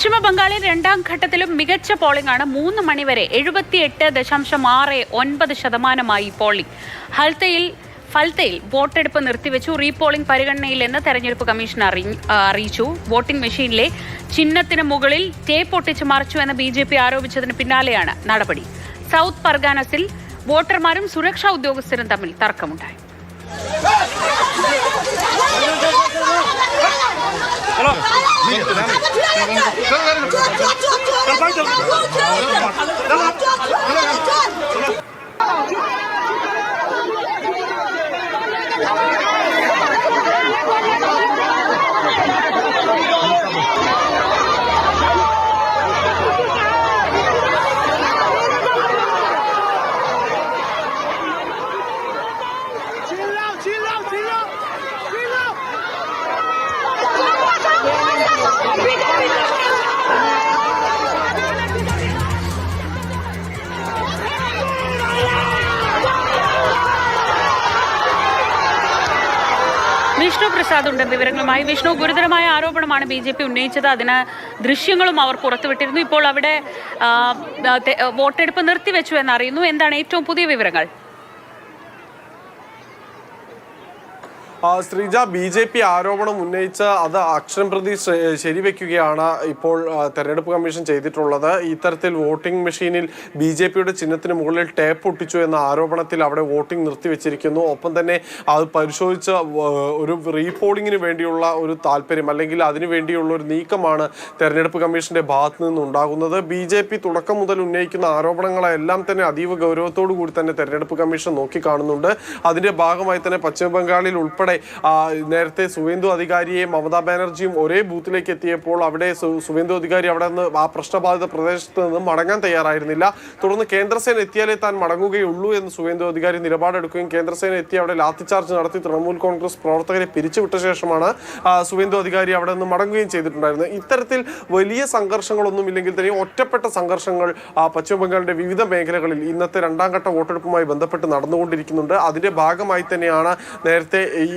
പശ്ചിമ ബംഗാളിൽ രണ്ടാം ഘട്ടത്തിലും മികച്ച പോളിംഗാണ്. 3 മണിവരെ 78.69% പോളിംഗ്. ഫൽത്തയിൽ വോട്ടെടുപ്പ് നിർത്തിവെച്ചു. റീപോളിംഗ് പരിഗണനയിലെന്ന് തെരഞ്ഞെടുപ്പ് കമ്മീഷൻ അറിയിച്ചു. വോട്ടിംഗ് മെഷീനിലെ ചിഹ്നത്തിന് മുകളിൽ ടേപ്പ് ഒട്ടിച്ച് മറിച്ചു എന്ന് BJP ആരോപിച്ചതിന് പിന്നാലെയാണ് നടപടി. സൗത്ത് പർഗാനസിൽ വോട്ടർമാരും സുരക്ഷാ ഉദ്യോഗസ്ഥരും തമ്മിൽ തർക്കമുണ്ടായി. വിഷ്ണു പ്രസാദ് ഉണ്ട് വിവരങ്ങളുമായി. വിഷ്ണു, ഗുരുതരമായ ആരോപണമാണ് BJP ഉന്നയിച്ചത്. അതിന് ദൃശ്യങ്ങളും അവർ പുറത്തുവിട്ടിരുന്നു. ഇപ്പോൾ അവിടെ വോട്ടെടുപ്പ് നിർത്തിവെച്ചു എന്നറിയുന്നു. എന്താണ് ഏറ്റവും പുതിയ വിവരങ്ങൾ? ശ്രീജ, BJP ആരോപണം ഉന്നയിച്ച് അത് അക്ഷരം പ്രതി ശരിവെക്കുകയാണ് ഇപ്പോൾ തെരഞ്ഞെടുപ്പ് കമ്മീഷൻ ചെയ്തിട്ടുള്ളത്. ഇത്തരത്തിൽ വോട്ടിംഗ് മെഷീനിൽ BJPയുടെ ചിഹ്നത്തിന് മുകളിൽ ടേപ്പ് ഒട്ടിച്ചു എന്ന ആരോപണത്തിൽ അവിടെ വോട്ടിംഗ് നിർത്തിവെച്ചിരിക്കുന്നു. ഒപ്പം തന്നെ അത് പരിശോധിച്ച് ഒരു റീപോളിംഗിന് വേണ്ടിയുള്ള ഒരു താല്പര്യം അല്ലെങ്കിൽ അതിനു വേണ്ടിയുള്ള ഒരു നീക്കമാണ് തെരഞ്ഞെടുപ്പ് കമ്മീഷന്റെ ഭാഗത്തു നിന്നുണ്ടാകുന്നത്. BJP തുടക്കം മുതൽ ഉന്നയിക്കുന്ന ആരോപണങ്ങളെല്ലാം തന്നെ അതീവ ഗൗരവത്തോടു കൂടി തന്നെ തെരഞ്ഞെടുപ്പ് കമ്മീഷൻ നോക്കിക്കാണുന്നുണ്ട്. അതിന്റെ ഭാഗമായി തന്നെ പശ്ചിമ ബംഗാളിൽ ഉൾപ്പെടെ നേരത്തെ സുവേന്ദു അധികാരിയെയും മമതാ ബാനർജിയും ഒരേ ബൂത്തിലേക്ക് എത്തിയപ്പോൾ അവിടെ സുവേന്ദു അധികാരി അവിടെ നിന്ന് ആ പ്രശ്നബാധിത പ്രദേശത്ത് നിന്ന് മടങ്ങാൻ തയ്യാറായിരുന്നില്ല. തുടർന്ന് കേന്ദ്രസേന എത്തിയാലേ താൻ മടങ്ങുകയുള്ളൂ എന്ന് സുവേന്ദു അധികാരി നിലപാടെടുക്കുകയും കേന്ദ്രസേന എത്തി അവിടെ ലാത്തിചാർജ് നടത്തി തൃണമൂൽ കോൺഗ്രസ് പ്രവർത്തകരെ പിരിച്ചുവിട്ട ശേഷമാണ് സുവേന്ദു അധികാരി അവിടെ നിന്ന് മടങ്ങുകയും ചെയ്തിട്ടുണ്ടായിരുന്നത്. ഇത്തരത്തിൽ വലിയ സംഘർഷങ്ങളൊന്നും ഇല്ലെങ്കിൽ തന്നെ ഒറ്റപ്പെട്ട സംഘർഷങ്ങൾ പശ്ചിമ ബംഗാളിന്റെ വിവിധ മേഖലകളിൽ ഇന്നത്തെ രണ്ടാം ഘട്ട വോട്ടെടുപ്പുമായി ബന്ധപ്പെട്ട് നടന്നുകൊണ്ടിരിക്കുന്നുണ്ട്. അതിന്റെ ഭാഗമായി തന്നെയാണ് നേരത്തെ ഈ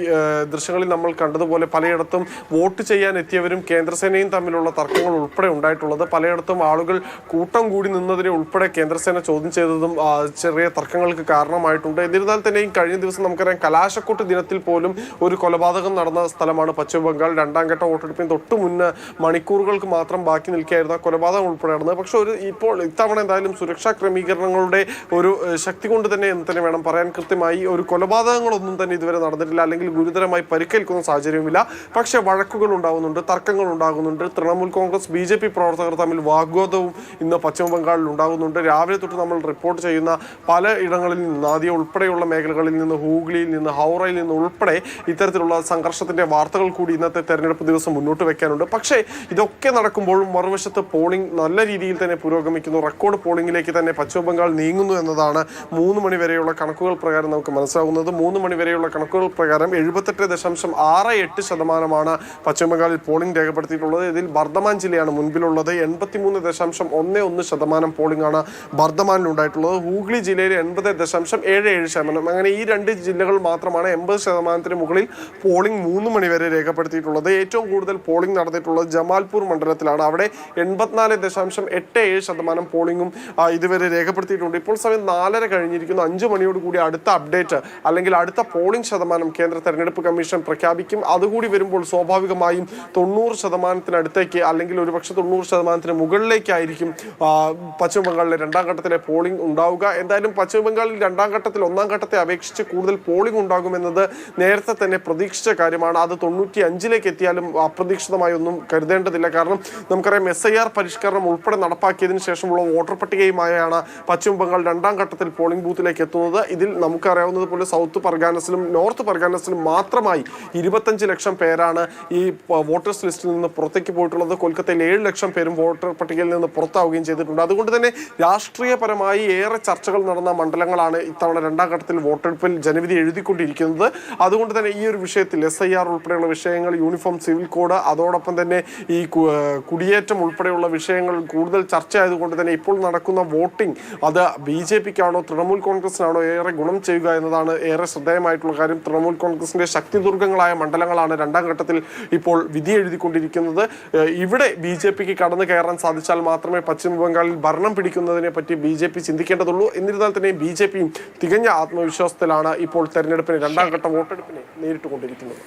ദൃശ്യങ്ങളിൽ നമ്മൾ കണ്ടതുപോലെ പലയിടത്തും വോട്ട് ചെയ്യാൻ എത്തിയവരും കേന്ദ്രസേനയും തമ്മിലുള്ള തർക്കങ്ങൾ ഉൾപ്പെടെ ഉണ്ടായിട്ടുള്ളത്. പലയിടത്തും ആളുകൾ കൂട്ടം കൂടി നിന്നതിനെ ഉൾപ്പെടെ കേന്ദ്രസേന ചോദ്യം ചെയ്തതും ചെറിയ തർക്കങ്ങൾക്ക് കാരണമായിട്ടുണ്ട്. എന്നിരുന്നാൽ തന്നെയും കഴിഞ്ഞ ദിവസം നമുക്കറിയാം കലാശക്കൊട്ട് ദിനത്തിൽ പോലും ഒരു കൊലപാതകം നടന്ന സ്ഥലമാണ് പശ്ചിമ ബംഗാൾ. രണ്ടാം ഘട്ട വോട്ടെടുപ്പിന് തൊട്ട് മുന്നേ മണിക്കൂറുകൾക്ക് മാത്രം ബാക്കി നിൽക്കുകയായിരുന്ന കൊലപാതകം ഉൾപ്പെടെ നടന്നത്. പക്ഷെ ഇപ്പോൾ ഇത്തവണ എന്തായാലും സുരക്ഷാ ക്രമീകരണങ്ങളുടെ ഒരു ശക്തി കൊണ്ട് തന്നെ എന്ന് തന്നെ വേണം പറയാൻ. കൃത്യമായി ഒരു കൊലപാതകങ്ങളൊന്നും തന്നെ ഇതുവരെ നടന്നിട്ടില്ല, അല്ലെങ്കിൽ ഗുരുതരമായി പരിക്കേൽക്കുന്ന സാഹചര്യവുമില്ല. പക്ഷെ വഴക്കുകൾ ഉണ്ടാകുന്നുണ്ട്, തർക്കങ്ങൾ ഉണ്ടാകുന്നുണ്ട്. തൃണമൂൽ കോൺഗ്രസ് BJP പ്രവർത്തകർ തമ്മിൽ വാഗ്വാദവും ഇന്ന് പശ്ചിമ ബംഗാളിൽ ഉണ്ടാകുന്നുണ്ട്. രാവിലെ തൊട്ട് നമ്മൾ റിപ്പോർട്ട് ചെയ്യുന്ന പല ഇടങ്ങളിൽ നിന്ന്, നാദിയ ഉൾപ്പെടെയുള്ള മേഖലകളിൽ നിന്ന്, ഹൂഗ്ലിയിൽ നിന്ന്, ഹൗറയിൽ നിന്ന് ഉൾപ്പെടെ ഇത്തരത്തിലുള്ള സംഘർഷത്തിന്റെ വാർത്തകൾ കൂടി ഇന്നത്തെ തെരഞ്ഞെടുപ്പ് ദിവസം മുന്നോട്ട് വെക്കാനുണ്ട്. പക്ഷേ ഇതൊക്കെ നടക്കുമ്പോഴും മറുവശത്ത് പോളിംഗ് നല്ല രീതിയിൽ തന്നെ പുരോഗമിക്കുന്നു. റെക്കോർഡ് പോളിംഗിലേക്ക് തന്നെ പശ്ചിമ ബംഗാൾ നീങ്ങുന്നു എന്നതാണ് 3 മണി വരെയുള്ള കണക്കുകൾ പ്രകാരം നമുക്ക് മനസ്സിലാകുന്നത്. 3 മണി വരെയുള്ള കണക്കുകൾ പ്രകാരം 78.68% പശ്ചിമ ബംഗാളിൽ പോളിംഗ് രേഖപ്പെടുത്തിയിട്ടുള്ളത്. ഇതിൽ ബർദ്ധമാൻ ജില്ലയാണ് മുൻപിലുള്ളത്. 83.11% പോളിംഗ് ആണ് ബർദ്ധമാനിൽ ഉണ്ടായിട്ടുള്ളത്. ഹൂഗ്ലി ജില്ലയിൽ 80.77%. അങ്ങനെ ഈ 2 ജില്ലകൾ മാത്രമാണ് 80% മുകളിൽ പോളിംഗ് 3 മണി വരെ രേഖപ്പെടുത്തിയിട്ടുള്ളത്. ഏറ്റവും കൂടുതൽ പോളിംഗ് നടന്നിട്ടുള്ളത് ജമാൽപൂർ മണ്ഡലത്തിലാണ്. അവിടെ 84.87% പോളിംഗും ഇതുവരെ രേഖപ്പെടുത്തിയിട്ടുണ്ട്. ഇപ്പോൾ സമയം 4:30 കഴിഞ്ഞിരിക്കുന്നു. 5 മണിയോടുകൂടി അടുത്ത അപ്ഡേറ്റ് അല്ലെങ്കിൽ അടുത്ത പോളിംഗ് ശതമാനം കേന്ദ്ര തെരഞ്ഞെടുപ്പ് കമ്മീഷൻ പ്രഖ്യാപിക്കും. അതുകൂടി വരുമ്പോൾ സ്വാഭാവികമായും 90%-അടുത്തേക്ക് അല്ലെങ്കിൽ ഒരുപക്ഷെ 90%-ന് മുകളിലേക്കായിരിക്കും പശ്ചിമ ബംഗാളിലെ രണ്ടാം ഘട്ടത്തിലെ പോളിംഗ് ഉണ്ടാവുക. എന്തായാലും പശ്ചിമ ബംഗാളിൽ രണ്ടാം ഘട്ടത്തിൽ ഒന്നാം ഘട്ടത്തെ അപേക്ഷിച്ച് കൂടുതൽ പോളിംഗ് ഉണ്ടാകുമെന്നത് നേരത്തെ തന്നെ പ്രതീക്ഷിച്ച കാര്യമാണ്. അത് 95% എത്തിയാലും അപ്രതീക്ഷിതമായി ഒന്നും കരുതേണ്ടതില്ല. കാരണം നമുക്കറിയാം SIR പരിഷ്കരണം ഉൾപ്പെടെ നടപ്പാക്കിയതിനു ശേഷമുള്ള വോട്ടർ പട്ടികയുമായാണ് പശ്ചിമ ബംഗാൾ രണ്ടാം ഘട്ടത്തിൽ പോളിംഗ് ബൂത്തിലേക്ക് എത്തുന്നത്. ഇതിൽ നമുക്കറിയാവുന്നതുപോലെ സൗത്ത് പർഗാനസിലും നോർത്ത് പർഗാനസിലും മാത്രമായി 25 ലക്ഷം പേരാണ് ഈ വോട്ടേഴ്സ് ലിസ്റ്റിൽ നിന്ന് പുറത്തേക്ക് പോയിട്ടുള്ളത്. കൊൽക്കത്തയിൽ 7 ലക്ഷം പേരും വോട്ടർ പട്ടികയിൽ നിന്ന് പുറത്താവുകയും ചെയ്തിട്ടുണ്ട്. അതുകൊണ്ട് തന്നെ രാഷ്ട്രീയപരമായി ഏറെ ചർച്ചകൾ നടന്ന മണ്ഡലങ്ങളാണ് ഇത്തവണ രണ്ടാം ഘട്ടത്തിൽ വോട്ടെടുപ്പിൽ ജനവിധി എഴുതിക്കൊണ്ടിരിക്കുന്നത്. അതുകൊണ്ട് തന്നെ ഈ ഒരു വിഷയത്തിൽ SIR ഉൾപ്പെടെയുള്ള വിഷയങ്ങൾ, യൂണിഫോം സിവിൽ കോഡ്, അതോടൊപ്പം തന്നെ ഈ കുടിയേറ്റം ഉൾപ്പെടെയുള്ള വിഷയങ്ങൾ കൂടുതൽ ചർച്ചയായതുകൊണ്ട് തന്നെ ഇപ്പോൾ നടക്കുന്ന വോട്ടിംഗ് അത് BJPക്കാണോ തൃണമൂൽ കോൺഗ്രസിനാണോ ഏറെ ഗുണം ചെയ്യുക എന്നതാണ് ഏറെ ശ്രദ്ധേയമായിട്ടുള്ള കാര്യം. തൃണമൂൽ കോൺഗ്രസ് കോൺഗ്രസിന്റെ ശക്തിദുർഗങ്ങളായ മണ്ഡലങ്ങളാണ് രണ്ടാം ഘട്ടത്തിൽ ഇപ്പോൾ വിധി എഴുതിക്കൊണ്ടിരിക്കുന്നത്. ഇവിടെ BJPക്ക് കടന്നു കയറാൻ സാധിച്ചാൽ മാത്രമേ പശ്ചിമ ബംഗാളിൽ ഭരണം പിടിക്കുന്നതിനെ പറ്റി BJP ചിന്തിക്കേണ്ടതുള്ളൂ. എന്നിരുന്നാൽ തന്നെ BJPയും തികഞ്ഞ ആത്മവിശ്വാസത്തിലാണ് ഇപ്പോൾ തെരഞ്ഞെടുപ്പിന് രണ്ടാം ഘട്ട വോട്ടെടുപ്പിനെ നേരിട്ടുകൊണ്ടിരിക്കുന്നത്.